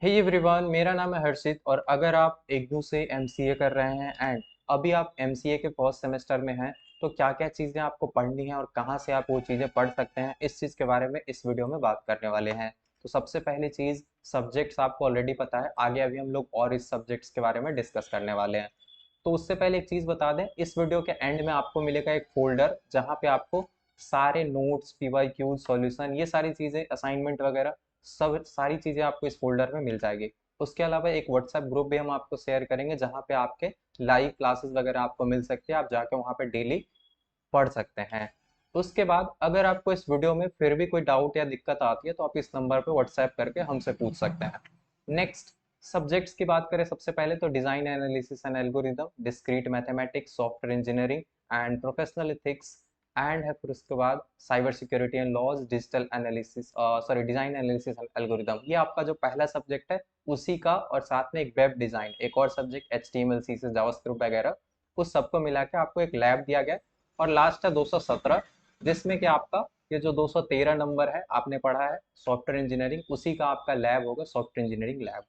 Hey everyone, मेरा नाम है हर्षित और अगर आप इग्नू से एमसीए कर रहे हैं एंड अभी आप एमसीए के फर्स्ट सेमेस्टर में हैं तो क्या क्या चीज़ें आपको पढ़नी है और कहाँ से आप वो चीज़ें पढ़ सकते हैं, इस चीज़ के बारे में इस वीडियो में बात करने वाले हैं। तो सबसे पहली चीज़, सब्जेक्ट्स आपको ऑलरेडी पता है, आगे अभी हम लोग और इस सब्जेक्ट्स के बारे में डिस्कस करने वाले हैं। तो उससे पहले एक चीज़ बता दें, इस वीडियो के एंड में आपको मिलेगा एक फोल्डर जहाँ पे आपको सारे नोट्स, पीवाईक्यूज, सॉल्यूशन, ये सारी चीज़ें, असाइनमेंट वगैरह सब सारी चीज़ें आपको इस फोल्डर में मिल जाएगी। उसके अलावा एक व्हाट्सएप ग्रुप भी हम आपको शेयर करेंगे जहाँ पे आपके लाइव क्लासेस वगैरह आपको मिल सकती है, आप जाके वहाँ पे डेली पढ़ सकते हैं। उसके बाद अगर आपको इस वीडियो में फिर भी कोई डाउट या दिक्कत आती है तो आप इस नंबर पे व्हाट्सएप करके हमसे पूछ सकते हैं। नेक्स्ट, सब्जेक्ट्स की बात करें, सबसे पहले तो design analysis and algorithm, discrete mathematics, software engineering and professional ethics and है फिर उसके बाद cyber security and laws, digital analysis, sorry design analysis and algorithm, ये आपका जो पहला सब्जेक्ट है उसी का, और साथ में एक वेब डिजाइन, एक और सब्जेक्ट HTML, CSS, जावास्क्रिप्ट वगैरह, उस सबको मिला के आपको एक लैब दिया गया है। और लास्ट है 217, जिसमें कि आपका ये जो 213 नंबर है आपने पढ़ा है सॉफ्टवेयर इंजीनियरिंग, उसी का आपका लैब होगा, सॉफ्टवेयर इंजीनियरिंग लैब।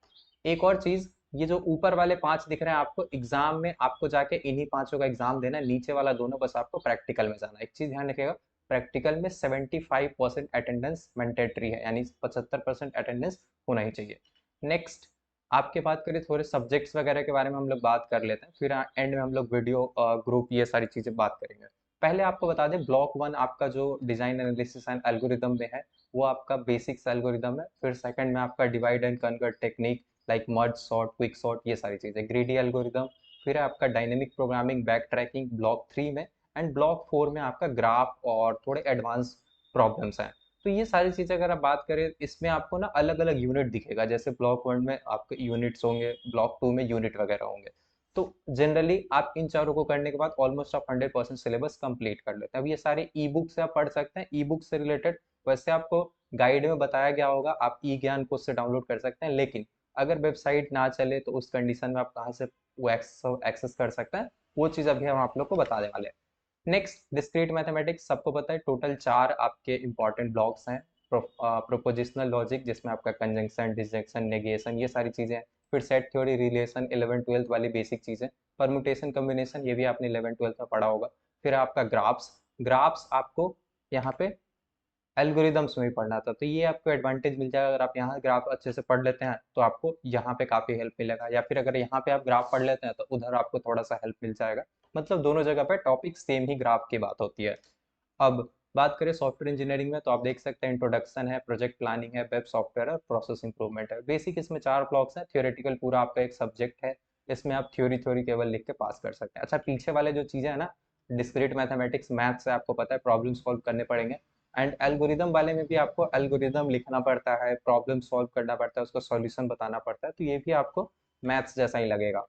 एक और चीज, ये जो ऊपर वाले 5 दिख रहे हैं आपको, एग्जाम में आपको जाके इन्हीं पांचों का एग्जाम देना है, नीचे वाला दोनों बस आपको प्रैक्टिकल में जाना है। एक चीज ध्यान रखिएगा, प्रैक्टिकल में 75% अटेंडेंस मैंडेटरी है, यानी 75% अटेंडेंस होना ही चाहिए। नेक्स्ट, आपके बात करें थोड़े सब्जेक्ट्स वगैरह के बारे में, हम लोग बात कर लेते हैं, फिर एंड में हम लोग वीडियो, ग्रुप, ये सारी चीजें बात करेंगे। पहले आपको बता दें, ब्लॉक 1 आपका जो डिजाइन एनालिसिस एंड एल्गोरिदम में है वो आपका बेसिक्स एल्गोरिदम है। फिर सेकंड में आपका divide and convert technique like merge sort, quick sort, ये सारी चीजें, ग्रीडी एल्गोरिदम। फिर है आपका dynamic programming, back tracking, block 3 में। एंड ब्लॉक 4 में आपका ग्राफ और थोड़े एडवांस प्रॉब्लम्स हैं। तो ये सारी चीज़ें अगर आप बात करें, इसमें आपको ना अलग अलग यूनिट दिखेगा, जैसे ब्लॉक 1 में आपके यूनिट्स होंगे, ब्लॉक 2 में यूनिट वगैरह होंगे। तो जनरली आप इन चारों को करने के बाद ऑलमोस्ट आप 100% सिलेबस कंप्लीट कर लेते हैं। अब ये सारे ई बुक से आप पढ़ सकते हैं, ई बुक से रिलेटेड वैसे आपको गाइड में बताया गया होगा, आप ई ज्ञान को उससे डाउनलोड कर सकते हैं, लेकिन अगर वेबसाइट ना चले तो उस कंडीशन में आप कहाँ से वो एक्सेस कर सकते हैं, वो चीज़ अभी हम आप लोग को बताने वाले हैं। नेक्स्ट, डिस्क्रीट मैथमेटिक्स, सबको पता है टोटल 4 आपके इंपॉर्टेंट ब्लॉक्स हैं। प्रोपोजिशनल लॉजिक, जिसमें आपका कंजंक्शन, डिसजंक्शन, नेगेशन, ये सारी चीज़ें हैं। फिर set theory, relation, 11th 12th वाली बेसिक चीज़ें। परम्यूटेशन, कम्बिनेशन, ये भी आपने 11th 12th में पढ़ा होगा। फिर आपका ग्राफ्स, ग्राफ्स आपको यहाँ पे एल्गोरिदम्स में भी पढ़ना था, तो ये आपको एडवांटेज मिल जाएगा, अगर आप यहाँ ग्राफ अच्छे से पढ़ लेते हैं तो आपको यहाँ पे काफ़ी हेल्प मिलेगा, या फिर अगर यहाँ पे आप ग्राफ पढ़ लेते हैं तो उधर आपको थोड़ा सा हेल्प मिल जाएगा। मतलब दोनों जगह पे टॉपिक सेम ही ग्राफ की बात होती है। अब बात करें सॉफ्टवेयर इंजीनियरिंग में, तो आप देख सकते हैं इंट्रोडक्शन है, प्रोजेक्ट प्लानिंग है, वेब सॉफ्टवेयर है, प्रोसेस इंप्रूवमेंट है। बेसिक इसमें 4 ब्लॉक्स हैं, थियोरेटिकल पूरा आपका एक सब्जेक्ट है, इसमें आप थ्योरी थ्योरी केवल लिख के पास कर सकते हैं। अच्छा, पीछे वाले जो चीज़ें हैं ना, डिस्क्रीट मैथमेटिक्स, मैथ से आपको पता है प्रॉब्लम सॉल्व करने पड़ेंगे। एंड एल्गोरिदम वाले में भी आपको एल्गोरिदम लिखना पड़ता है, प्रॉब्लम सॉल्व करना पड़ता है, उसका सॉल्यूशन बताना पड़ता है, तो ये भी आपको मैथ्स जैसा ही लगेगा।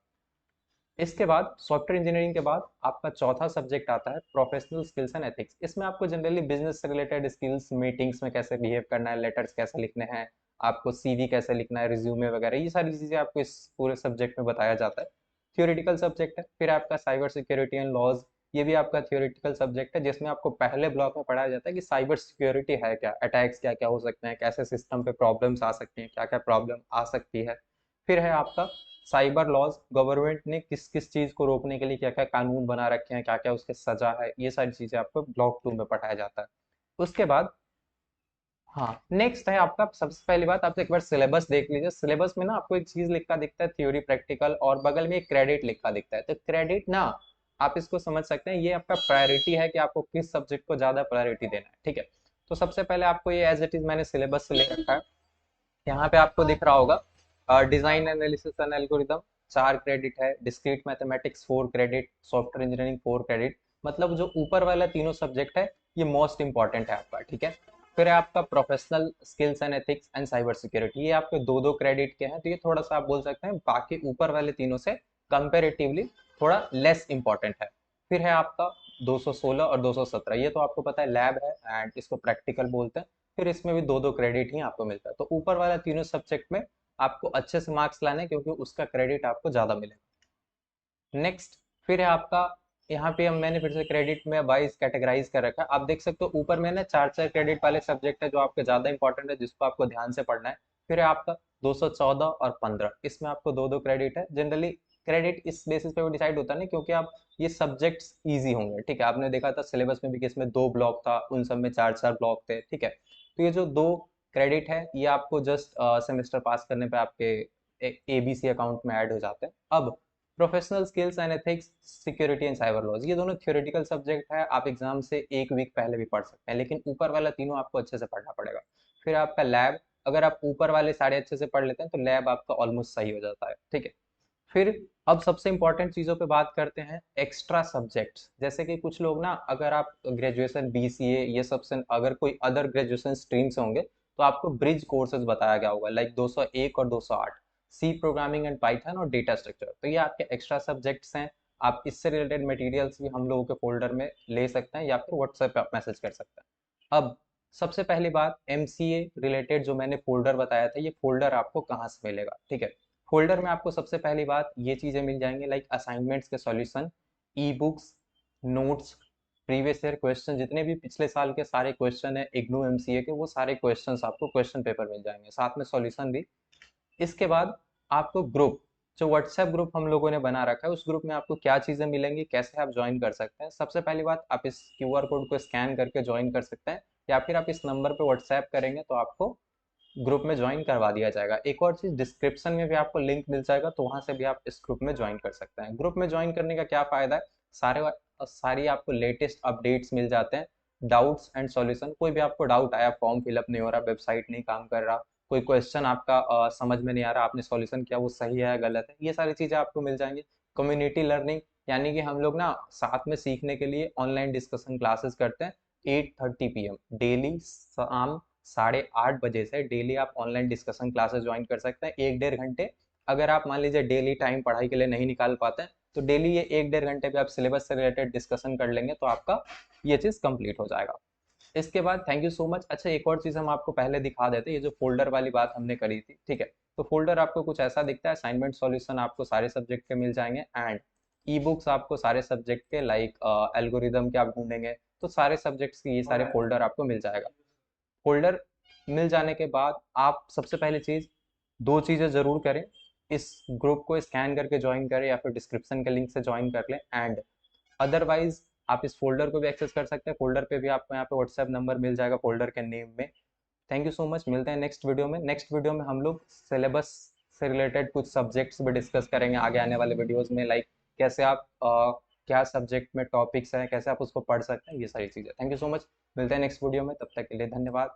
इसके बाद सॉफ्टवेयर इंजीनियरिंग के बाद आपका चौथा सब्जेक्ट आता है प्रोफेशनल स्किल्स एंड एथिक्स। इसमें आपको जनरली बिजनेस से रिलेटेड स्किल्स, मीटिंग्स में कैसे बिहेव करना है, लेटर्स कैसे लिखने हैं, आपको सीवी कैसे लिखना है, रिज्यूमे वगैरह, ये सारी चीज़ें आपको इस पूरे सब्जेक्ट में बताया जाता है। थियोरेटिकल सब्जेक्ट है। फिर आपका साइबर सिक्योरिटी एंड लॉज, ये भी आपका थियोरेटिकल सब्जेक्ट है, जिसमें आपको पहले ब्लॉक में पढ़ाया जाता है कि साइबर सिक्योरिटी है क्या, अटैक्स क्या क्या हो सकते हैं, कैसे सिस्टम पे प्रॉब्लम्स आ सकती हैं, क्या क्या प्रॉब्लम आ सकती है। फिर है आपका साइबर लॉज, गवर्नमेंट ने किस किस चीज़ को रोकने के लिए क्या क्या कानून बना रखे हैं, क्या क्या उसके सजा है, ये सारी चीज़ें आपको ब्लॉक 2 में पढ़ाया जाता है। उसके बाद, हाँ, नेक्स्ट है आपका, सबसे पहली बात आप एक बार सिलेबस देख लीजिए। सिलेबस में ना आपको एक चीज लिखा दिखता है, थ्योरी प्रैक्टिकल, और बगल में एक क्रेडिट लिखा दिखता है। तो क्रेडिट ना, आप इसको समझ सकते हैं, ये आपका प्रायोरिटी है कि आपको किस सब्जेक्ट को ज्यादा प्रायोरिटी देना है, ठीक है। तो सबसे पहले आपको ये एज इट इज मैंने सिलेबस से ले रखा है, यहाँ पे आपको दिख रहा होगा design analysis and algorithm 4 credit है, discrete mathematics 4 credit, software engineering 4 credit. मतलब जो ऊपर वाला तीनों सब्जेक्ट है ये मोस्ट इंपॉर्टेंट है आपका, ठीक है। फिर है आपका professional skills and ethics and cyber security, ये आपके 2 2 क्रेडिट के हैं, तो ये थोड़ा सा आप बोल सकते हैं बाकी ऊपर वाले तीनों से कंपेरेटिवली थोड़ा लेस इंपॉर्टेंट है। फिर है आपका 216 और 217, ये तो आपको पता है लैब है एंड इसको प्रैक्टिकल बोलते हैं। फिर इसमें भी 2 2 क्रेडिट ही आपको मिलता है, तो ऊपर वाला तीनों सब्जेक्ट में आपको अच्छे से मार्क्स लाने हैं, क्योंकि उसका क्रेडिट आपको ज़्यादा मिलेगा। नेक्स्ट, फिर है आपका, यहाँ पे हम मैंने फिर से क्रेडिट में वाइज कैटेगराइज कर रखा है, आप देख सकते हो ऊपर में ना 4 4 क्रेडिट वाले सब्जेक्ट है जो आपके ज़्यादा इंपॉर्टेंट है, जिसको आपको ध्यान से पढ़ना है। फिर है आपका 214 और 15, इसमें आपको दो दो क्रेडिट है। जनरली क्रेडिट इस बेसिस पे भी डिसाइड होता है ना, क्योंकि आप ये सब्जेक्ट्स इजी होंगे, ठीक है। आपने देखा था सिलेबस में भी कि इसमें 2 ब्लॉक था, उन सब में 4-4 ब्लॉक थे, ठीक है। तो ये जो 2 क्रेडिट है ये आपको जस्ट सेमेस्टर पास करने पे आपके एबीसी अकाउंट में ऐड हो जाते हैं। अब professional skills and ethics, security and cyber laws, ये दोनों थ्योरेटिकल सब्जेक्ट है, आप एग्जाम से एक वीक पहले भी पढ़ सकते हैं, लेकिन ऊपर वाला तीनों आपको अच्छे से पढ़ना पड़ेगा। फिर आपका लैब, अगर आप ऊपर वाले सारे अच्छे से पढ़ लेते हैं तो लैब आपका ऑलमोस्ट सही हो जाता है, ठीक है। फिर अब सबसे इंपॉर्टेंट चीज़ों पे बात करते हैं, एक्स्ट्रा सब्जेक्ट्स। जैसे कि कुछ लोग ना, अगर आप ग्रेजुएशन बीसीए ये सब से अगर कोई अदर ग्रेजुएशन स्ट्रीम से होंगे तो आपको ब्रिज कोर्सेज बताया गया होगा, लाइक 201 और 208, सी प्रोग्रामिंग एंड पाइथन और डेटा स्ट्रक्चर। तो ये आपके एक्स्ट्रा सब्जेक्ट्स हैं। आप इससे रिलेटेड मटेरियल्स भी हम लोगों के फोल्डर में ले सकते हैं या फिर व्हाट्सएप पे आप मैसेज कर सकते हैं। अब सबसे पहली बात, एमसीए रिलेटेड जो मैंने फोल्डर बताया था, ये फोल्डर आपको कहाँ से मिलेगा, ठीक है। फोल्डर में आपको सबसे पहली बात ये चीज़ें मिल जाएंगी, लाइक असाइनमेंट्स के solution, e books, notes, previous year question, जितने भी पिछले साल के सारे क्वेश्चन है इग्नू एमसीए के, वो सारे क्वेश्चंस आपको क्वेश्चन पेपर मिल जाएंगे, साथ में सॉल्यूशन भी। इसके बाद आपको ग्रुप, जो व्हाट्सएप ग्रुप हम लोगों ने बना रखा है, उस ग्रुप में आपको क्या चीज़ें मिलेंगी, कैसे आप ज्वाइन कर सकते हैं। सबसे पहली बात, आप इस क्यूआर कोड को स्कैन करके ज्वाइन कर सकते हैं, या फिर आप इस नंबर पे व्हाट्सएप करेंगे तो आपको ग्रुप में ज्वाइन करवा दिया जाएगा। एक और चीज़, डिस्क्रिप्शन में भी आपको लिंक मिल जाएगा, तो वहाँ से भी आप इस ग्रुप में ज्वाइन कर सकते हैं। ग्रुप में ज्वाइन करने का क्या फ़ायदा है, सारी आपको लेटेस्ट अपडेट्स मिल जाते हैं, डाउट्स एंड सॉल्यूशन। कोई भी आपको डाउट आया, फॉर्म फिलअप नहीं हो रहा, वेबसाइट नहीं काम कर रहा, कोई क्वेश्चन आपका समझ में नहीं आ रहा, आपने सॉल्यूशन किया वो सही है गलत है, ये सारी चीज़ें आपको मिल जाएंगी। कम्युनिटी लर्निंग, यानी कि हम लोग ना साथ में सीखने के लिए ऑनलाइन डिस्कशन क्लासेस करते हैं 8:30 PM डेली, शाम 8:30 बजे से डेली आप ऑनलाइन डिस्कशन क्लासेस ज्वाइन कर सकते हैं, 1-1.5 घंटे। अगर आप मान लीजिए डेली टाइम पढ़ाई के लिए नहीं निकाल पाते हैं, तो डेली ये 1-1.5 घंटे पे आप सिलेबस से रिलेटेड डिस्कशन कर लेंगे, तो आपका ये चीज़ कंप्लीट हो जाएगा। इसके बाद थैंक यू सो मच। अच्छा, एक और चीज़ हम आपको पहले दिखा देते हैं, ये जो फोल्डर वाली बात हमने करी थी, ठीक है। तो फोल्डर आपको कुछ ऐसा दिखता है, असाइनमेंट सॉल्यूशन आपको सारे सब्जेक्ट के मिल जाएंगे, एंड ई बुक्स आपको सारे सब्जेक्ट के, लाइक एल्गोरिदम के आप ढूंढेंगे तो सारे सब्जेक्ट्स के ये सारे फोल्डर आपको मिल जाएगा। फोल्डर मिल जाने के बाद आप सबसे पहली चीज़, दो चीज़ें ज़रूर करें, इस ग्रुप को स्कैन करके ज्वाइन करें या फिर डिस्क्रिप्शन के लिंक से ज्वाइन कर लें, एंड अदरवाइज आप इस फोल्डर को भी एक्सेस कर सकते हैं। फोल्डर पे भी आपको यहाँ पे व्हाट्सएप नंबर मिल जाएगा फोल्डर के नेम में। थैंक यू सो मच, मिलते हैं नेक्स्ट वीडियो में। नेक्स्ट वीडियो में हम लोग सिलेबस से रिलेटेड कुछ सब्जेक्ट्स भी डिस्कस करेंगे आगे आने वाले वीडियोज़ में, लाइक कैसे आप क्या सब्जेक्ट में टॉपिक्स हैं, कैसे आप उसको पढ़ सकते हैं, ये सारी चीज़ें। थैंक यू सो मच, मिलते हैं नेक्स्ट वीडियो में, तब तक के लिए धन्यवाद।